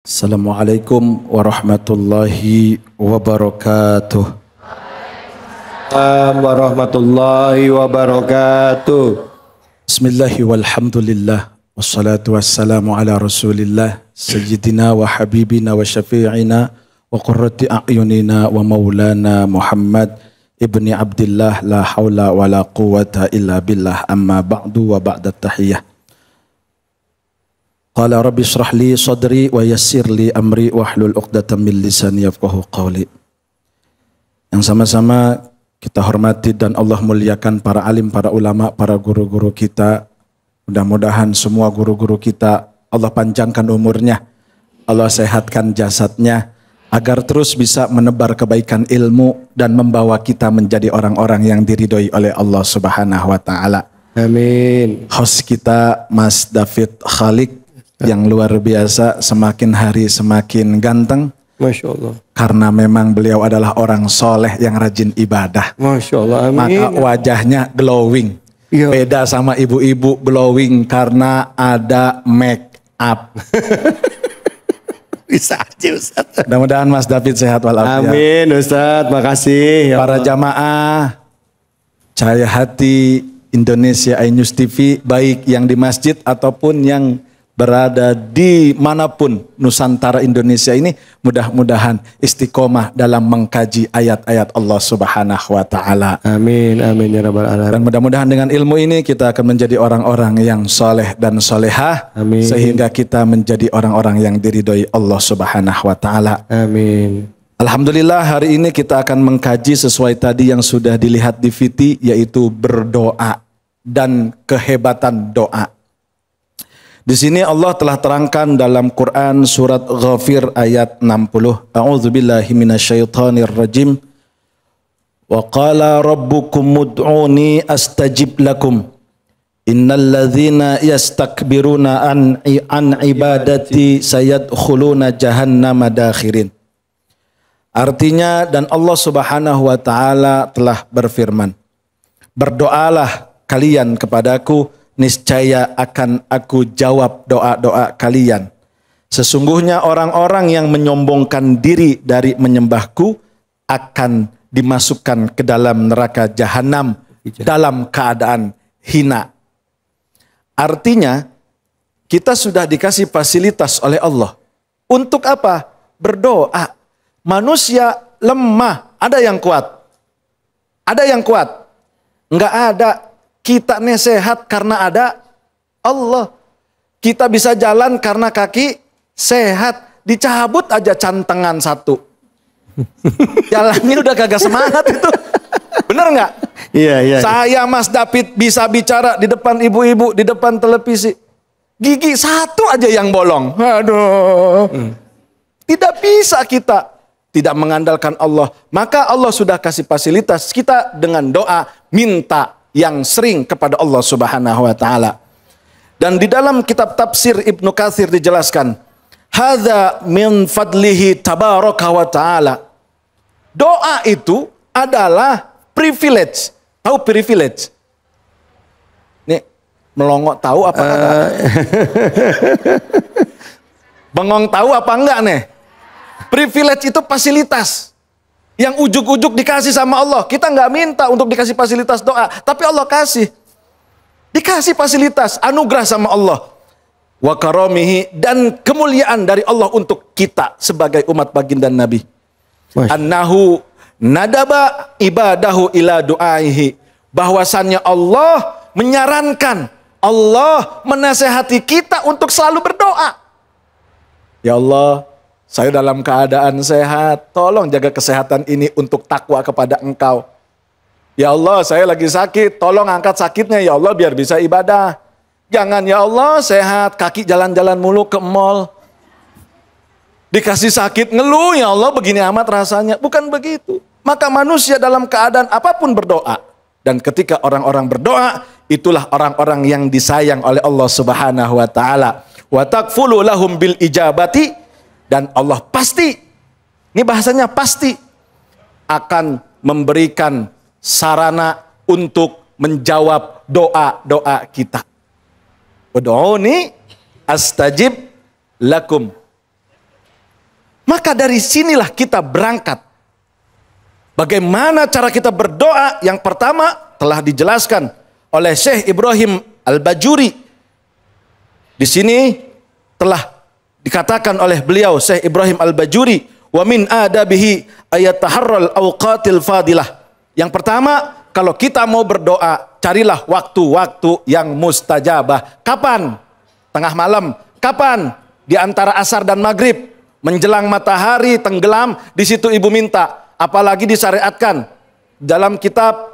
Assalamualaikum warahmatullahi wabarakatuh. Warahmatullahi wabarakatuh. Bismillahi walhamdulillah wassalatu wassalamu ala rasulillah sayyidina wa habibina wa syafi'ina wa qurrati a'yunina wa maulana Muhammad ibni Abdillah la hawla wa la quwata illa billah amma ba'du wa ba'da tahiyyah. Qala rabbi shrah li sadri wa yassir li amri wahlul 'uqdatam min lisani yafqahu qawli. Yang sama-sama kita hormati dan Allah muliakan para alim, para ulama, para guru-guru kita. Mudah-mudahan semua guru-guru kita Allah panjangkan umurnya, Allah sehatkan jasadnya, agar terus bisa menebar kebaikan ilmu dan membawa kita menjadi orang-orang yang diridhoi oleh Allah Subhanahu wa taala. Amin. Host kita Mas David Khalik yang luar biasa, semakin hari semakin ganteng. Masya Allah. Karena memang beliau adalah orang soleh yang rajin ibadah. Masya Allah, amin. Maka wajahnya glowing. Iya. Beda sama ibu-ibu, glowing karena ada make up. Bisa aja Ustaz. Mudah-mudahan Mas David sehat walafiat. Amin Ustaz, makasih. Ya Para Allah. jamaah Cahaya Hati Indonesia iNews TV, baik yang di masjid ataupun yang berada di manapun Nusantara Indonesia ini, mudah-mudahan istiqomah dalam mengkaji ayat-ayat Allah Subhanahu wa taala. Amin, amin ya rabbal alamin. Dan mudah-mudahan dengan ilmu ini kita akan menjadi orang-orang yang soleh dan solehah. Amin. Sehingga kita menjadi orang-orang yang diridhoi Allah Subhanahu wa taala. Amin. Alhamdulillah, hari ini kita akan mengkaji sesuai tadi yang sudah dilihat di VT, yaitu berdoa dan kehebatan doa. Di sini Allah telah terangkan dalam Quran surat Ghafir ayat 60. A'udzubillahi minasyaitonir rajim. Wa qala rabbukum ud'uni astajib lakum. Innal ladzina yastakbiruna an ibadati sayadkhuluna jahannama dakhirin. Artinya, dan Allah Subhanahu wa taala telah berfirman, berdoalah kalian kepadaku, niscaya akan aku jawab doa-doa kalian. Sesungguhnya orang-orang yang menyombongkan diri dari menyembahku akan dimasukkan ke dalam neraka jahanam dalam keadaan hina. Artinya, kita sudah dikasih fasilitas oleh Allah. Untuk apa? Berdoa. Manusia lemah, ada yang kuat. Ada yang kuat? Enggak ada. Kita nih sehat karena ada Allah. Kita bisa jalan karena kaki sehat. Dicabut aja cantengan satu. Jalannya udah kagak semangat itu. Bener nggak? Iya, iya. Saya Mas David bisa bicara di depan ibu-ibu, di depan televisi. Gigi satu aja yang bolong. Aduh. Tidak bisa kita tidak mengandalkan Allah. Maka Allah sudah kasih fasilitas kita dengan doa, minta yang sering kepada Allah Subhanahu wa taala. Dan di dalam kitab tafsir Ibnu Katsir dijelaskan, hadza min fadlihi tabaraka wa taala. Doa itu adalah privilege. Tahu privilege? Nih, melongo tahu apa enggak? Bengong tahu apa enggak nih? Privilege itu fasilitas yang ujuk-ujuk dikasih sama Allah. Kita nggak minta untuk dikasih fasilitas doa, tapi Allah kasih. Dikasih fasilitas, anugerah sama Allah. Wa karamihi, dan kemuliaan dari Allah untuk kita sebagai umat baginda Nabi. Annahu nadaba ibadahu ila du'aihi. Bahwasannya Allah menyarankan, Allah menasehati kita untuk selalu berdoa. Ya Allah, saya dalam keadaan sehat, tolong jaga kesehatan ini untuk takwa kepada Engkau. Ya Allah, saya lagi sakit, tolong angkat sakitnya ya Allah biar bisa ibadah. Jangan ya Allah sehat, kaki jalan-jalan mulu ke mall. Dikasih sakit ngeluh, ya Allah begini amat rasanya. Bukan begitu. Maka manusia dalam keadaan apapun berdoa. Dan ketika orang-orang berdoa, itulah orang-orang yang disayang oleh Allah Subhanahu wa taala. Wa takfulu lahum bil ijabati. Dan Allah pasti, ini bahasanya pasti, akan memberikan sarana untuk menjawab doa-doa kita. Ud'uni astajib lakum. Maka dari sinilah kita berangkat. Bagaimana cara kita berdoa? Yang pertama telah dijelaskan oleh Syekh Ibrahim Al-Bajuri. Di sini telah dikatakan oleh beliau Syekh Ibrahim Al-Bajuri, wa min adabihi ayataharral awqatil fadilah. Yang pertama, kalau kita mau berdoa, carilah waktu-waktu yang mustajabah. Kapan? Tengah malam. Kapan? Di antara asar dan maghrib. Menjelang matahari tenggelam, di situ ibu minta. Apalagi disyariatkan dalam kitab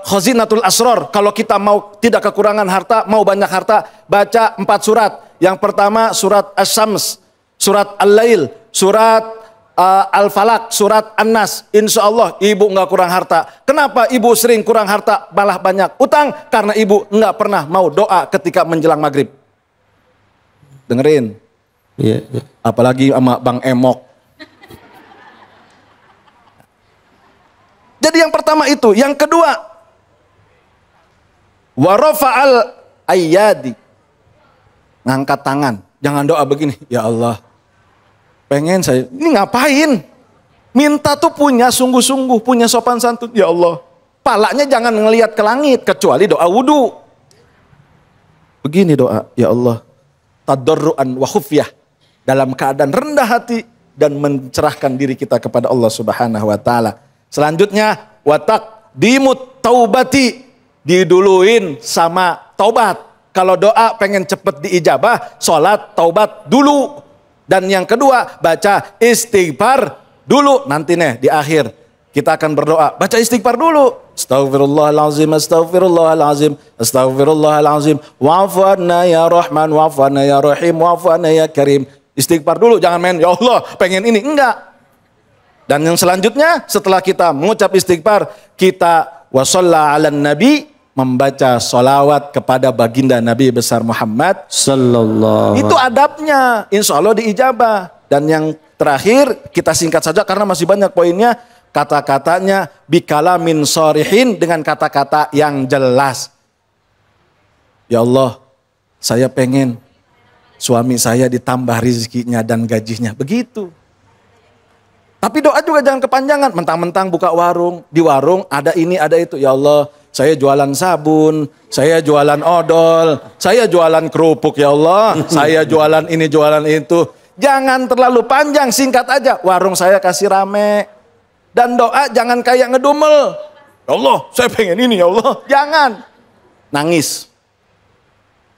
Khazinatul Asrar. Kalau kita mau tidak kekurangan harta, mau banyak harta, baca 4 surat. Yang pertama surat Asy-Syams, surat Al-Lail, surat Al-Falaq, surat An-Nas. Insya Allah ibu nggak kurang harta. Kenapa ibu sering kurang harta malah banyak utang? Karena ibu nggak pernah mau doa ketika menjelang maghrib. Dengerin. Iya, iya. Apalagi sama Bang Emok. Jadi yang pertama itu. Yang kedua, warafa'al ayyadi. Ngangkat tangan. Jangan doa begini. Ya Allah, pengen saya. Ini ngapain? Minta tuh punya sungguh-sungguh, punya sopan santun. Ya Allah, palanya jangan ngelihat ke langit. Kecuali doa wudu. Begini doa. Ya Allah, tadarruan wa khufyah. Dalam keadaan rendah hati dan mencerahkan diri kita kepada Allah Subhanahu wa taala. Selanjutnya watak dimut taubati, diduluin sama taubat. Kalau doa pengen cepet diijabah, sholat taubat dulu. Dan yang kedua baca istighfar dulu. Nanti nih di akhir kita akan berdoa, baca istighfar dulu. Astaghfirullahalazim, astaghfirullahalazim, astaghfirullahalazim. Wa'fu anna ya Rahman, wa'fu anna ya Rahim, wa'fu anna ya Karim. Istighfar dulu, jangan main ya Allah pengen ini, enggak. Dan yang selanjutnya setelah kita mengucap istighfar, kita wasalla ala nabi, membaca solawat kepada baginda Nabi besar Muhammad Sallallahu. Itu adabnya, insya Allah diijabah. Dan yang terakhir kita singkat saja karena masih banyak poinnya. Kata-katanya bikalamin shorihin, dengan kata-kata yang jelas. Ya Allah, saya pengen suami saya ditambah rezekinya dan gajinya. Begitu. Tapi doa juga jangan kepanjangan. Mentang-mentang buka warung. Di warung ada ini ada itu. Ya Allah, saya jualan sabun. Saya jualan odol. Saya jualan kerupuk ya Allah. Saya jualan ini jualan itu. Jangan terlalu panjang, singkat aja. Warung saya kasih rame. Dan doa jangan kayak ngedumel. Ya Allah, saya pengen ini ya Allah. Jangan. Nangis.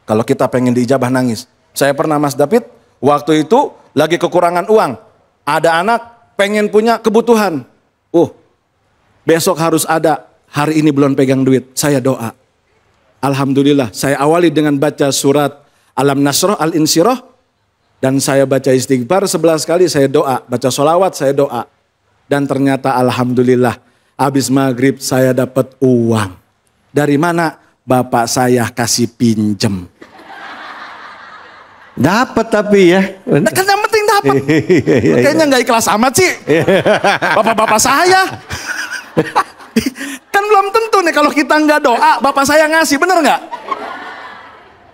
Kalau kita pengen diijabah nangis. Saya pernah Mas David, waktu itu lagi kekurangan uang. Ada anak pengen punya kebutuhan. Besok harus ada. Hari ini belum pegang duit. Saya doa. Alhamdulillah, saya awali dengan baca surat Alam Nasroh, Al-Insyirah. Dan saya baca istighfar 11 kali, saya doa. Baca sholawat, saya doa. Dan ternyata alhamdulillah, habis maghrib saya dapat uang. Dari mana? Bapak saya kasih pinjem. Dapat tapi ya. Nah, kan yang penting dapat. Kayaknya nggak ikhlas amat sih. Bapak-bapak saya. Kan belum tentu nih kalau kita nggak doa, bapak saya ngasih, bener nggak?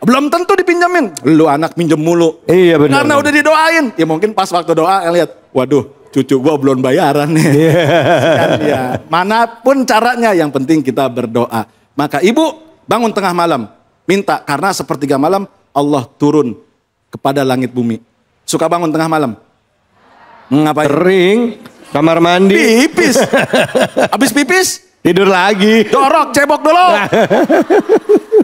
Belum tentu dipinjemin. Lu anak pinjem mulu. Iya benar. Karena udah didoain. Ya mungkin pas waktu doa yang lihat, waduh, cucu gua belum bayaran nih. Kan, ya. Manapun caranya, yang penting kita berdoa. Maka ibu bangun tengah malam, minta, karena sepertiga malam Allah turun kepada langit bumi. Suka bangun tengah malam? Ngapain? Kering, kamar mandi. Pipis. Habis pipis? Tidur lagi. Dorok, cebok dulu.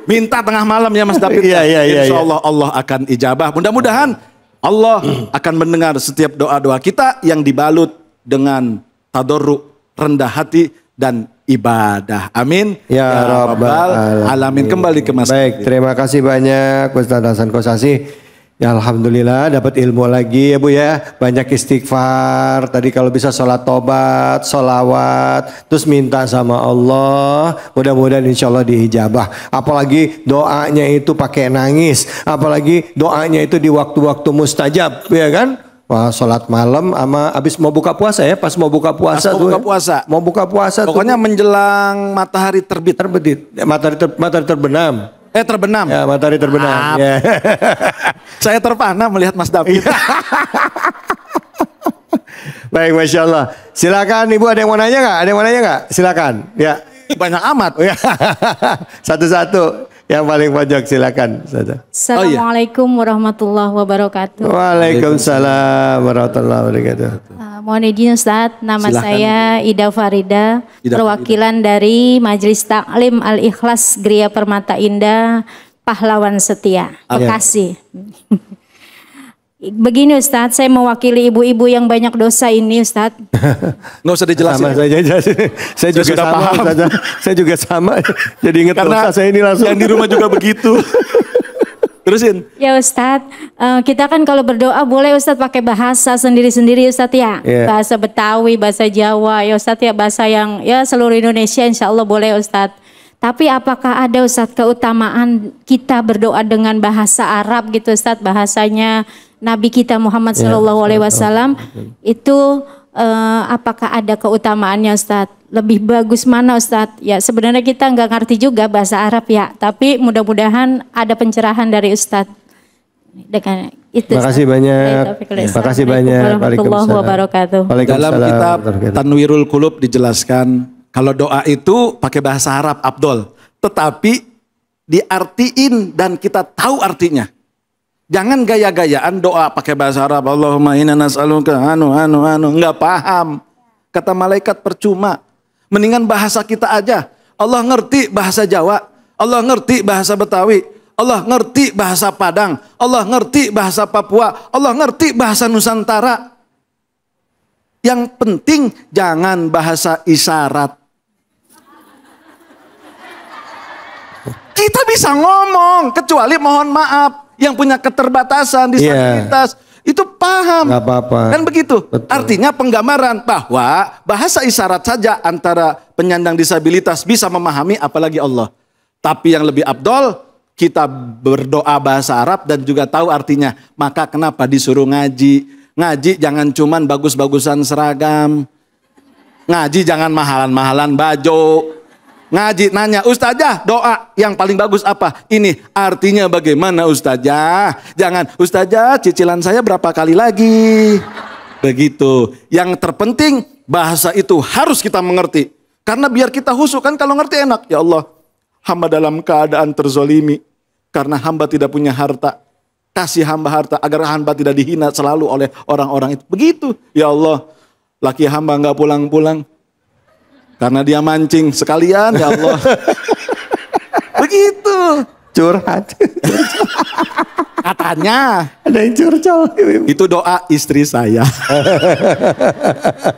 Minta tengah malam ya Mas David. Iya. Insya Allah Allah akan ijabah. Mudah-mudahan Allah akan mendengar setiap doa-doa kita yang dibalut dengan tadarru, rendah hati, dan ibadah. Amin. Ya Rabbal Alamin. Kembali ke Mas. Baik, terima kasih banyak Ustaz Hasan Kosasi. Ya Alhamdulillah dapat ilmu lagi ya Bu ya. Banyak istighfar. Tadi kalau bisa sholat tobat, sholawat. Terus minta sama Allah. Mudah-mudahan insya Allah diijabah. Apalagi doanya itu pakai nangis. Apalagi doanya itu di waktu-waktu mustajab. Ya kan? Wah, sholat malam sama abis mau buka puasa ya. Pas mau buka puasa tuh. Mau buka puasa. Pokoknya tuh menjelang matahari terbit. Matahari terbenam. Terbenam. Ya, matahari terbenam. Ya. Saya terpana melihat Mas David. Baik, Masya Allah. Silakan Ibu, ada yang mau nanya nggak? Ada yang mau nanya nggak? Silakan. Ya. Banyak amat. Oh, ya. Satu-satu. Yang paling pojok silakan. Assalamualaikum warahmatullahi wabarakatuh. Waalaikumsalam warahmatullahi wabarakatuh. Mohon izin Ustaz, nama Silakan. saya Ida Farida, perwakilan dari Majelis Taklim Al-Ikhlas Gria Permata Indah, Pahlawan Setia, Bekasi. Begini Ustadz, saya mewakili ibu-ibu yang banyak dosa ini Ustadz. Nggak usah dijelasin. Sama saja. Saya juga sudah sama. paham. Saya juga sama. Jadi ingat Karena dosa saya ini langsung. yang di rumah juga begitu. Terusin. Ya Ustadz, kita kan kalau berdoa boleh Ustadz pakai bahasa sendiri-sendiri Ustadz ya. Yeah. Bahasa Betawi, bahasa Jawa ya Ustadz ya, bahasa yang ya seluruh Indonesia insya Allah boleh Ustadz. Tapi apakah ada Ustadz keutamaan kita berdoa dengan bahasa Arab gitu Ustadz, bahasanya Nabi kita Muhammad SAW itu apakah ada keutamaannya Ustadz? Lebih bagus mana Ustadz? Ya sebenarnya kita nggak ngerti juga bahasa Arab ya, tapi mudah-mudahan ada pencerahan dari Ustadz. Dengan itu. Terima kasih banyak. Terima kasih banyak. Warahmatullahi wabarakatuh. Dalam kitab Tanwirul Qulub dijelaskan kalau doa itu pakai bahasa Arab Abdul, tetapi diartiin dan kita tahu artinya. Jangan gaya-gayaan doa pakai bahasa Arab. Allahumma inna nas'aluka nggak paham. Kata malaikat percuma. Mendingan bahasa kita aja. Allah ngerti bahasa Jawa, Allah ngerti bahasa Betawi, Allah ngerti bahasa Padang, Allah ngerti bahasa Papua, Allah ngerti bahasa Nusantara. Yang penting jangan bahasa isyarat. Kita bisa ngomong, kecuali mohon maaf, yang punya keterbatasan, disabilitas, itu paham. Gak apa-apa. Kan begitu. Betul. Artinya penggambaran bahwa bahasa isyarat saja antara penyandang disabilitas bisa memahami, apalagi Allah. Tapi yang lebih abdol, kita berdoa bahasa Arab dan juga tahu artinya. Maka kenapa disuruh ngaji? Ngaji jangan cuman bagus-bagusan seragam. Ngaji jangan mahalan-mahalan baju. Ngaji nanya, Ustazah doa yang paling bagus apa? Ini artinya bagaimana Ustazah? Jangan, Ustazah cicilan saya berapa kali lagi? Begitu. Yang terpenting bahasa itu harus kita mengerti. Karena biar kita khusyuk, kan kalau ngerti enak. Ya Allah, hamba dalam keadaan terzolimi. Karena hamba tidak punya harta. Kasih hamba harta agar hamba tidak dihina selalu oleh orang-orang itu. Begitu. Ya Allah, laki hamba nggak pulang-pulang. Karena dia mancing sekalian, ya Allah. Begitu. Curhat. Katanya. Ada yang curcol. Itu doa istri saya.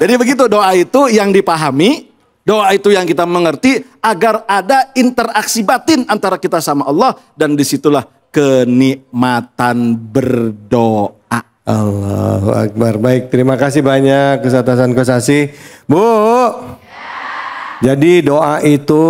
Jadi begitu, doa itu yang dipahami. Doa itu yang kita mengerti. Agar ada interaksi batin antara kita sama Allah. Dan disitulah kenikmatan berdoa. Allahu Akbar. Baik, terima kasih banyak Ustaz Hasan Kosasi. Bu. Jadi doa itu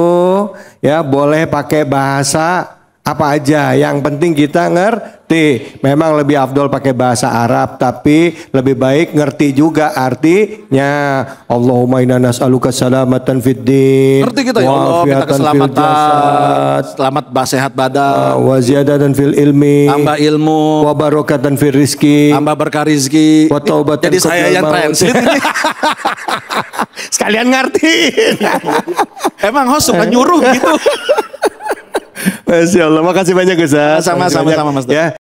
ya boleh pakai bahasa apa aja, yang penting kita ngerti. Memang lebih afdol pakai bahasa Arab, tapi lebih baik ngerti juga artinya. Allahumma inna nas'aluka salamatan fid din. Ngerti kita ya Allah, minta keselamatan, selamat sehat badan, wa ziyadatan fil ilmi, tambah ilmu, wa barakatan fil rizki, tambah berkah rizki. Jadi saya yang translate ini. Sekalian ngerti. Emang host suka nyuruh gitu. Masya Allah, makasih banyak Ustaz. Sama-sama Mas. Ya.